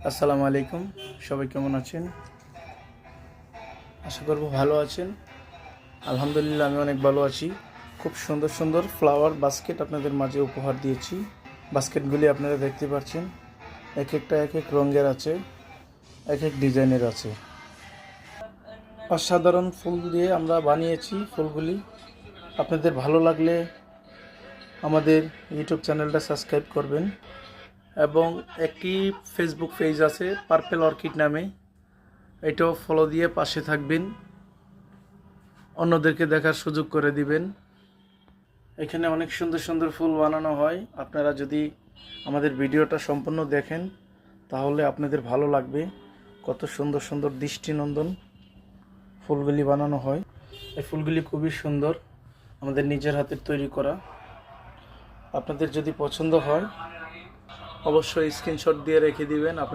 আসসালামু আলাইকুম। সবাই কেমন আছেন? আশা করব ভালো আছেন। আলহামদুলিল্লাহ আমি অনেক ভালো আছি। খুব সুন্দর সুন্দর ফ্লাওয়ার বাস্কেট আপনাদের মাঝে উপহার দিয়েছি। বাস্কেটগুলি আপনারা দেখতে পাচ্ছেন, এক একটা এক এক রঙের আছে, এক এক ডিজাইনের আছে। অসাধারণ ফুল দিয়ে আমরা বানিয়েছি ফুলগুলি। আপনাদের ভালো লাগলে আমাদের ইউটিউব চ্যানেলটা সাবস্ক্রাইব করবেন এবং একটি ফেসবুক পেজ আছে পার্পেল অর্কিড নামে, এটাও ফলো দিয়ে পাশে থাকবেন, অন্যদেরকে দেখার সুযোগ করে দিবেন। এখানে অনেক সুন্দর সুন্দর ফুল বানানো হয়। আপনারা যদি আমাদের ভিডিওটা সম্পূর্ণ দেখেন তাহলে আপনাদের ভালো লাগবে। কত সুন্দর সুন্দর দৃষ্টিনন্দন ফুলগুলি বানানো হয়। এই ফুলগুলি খুবই সুন্দর, আমাদের নিজের হাতের তৈরি করা। আপনাদের যদি পছন্দ হয় অবশ্যই স্ক্রিনশট দিয়ে রেখে দিবেন। আপনাদের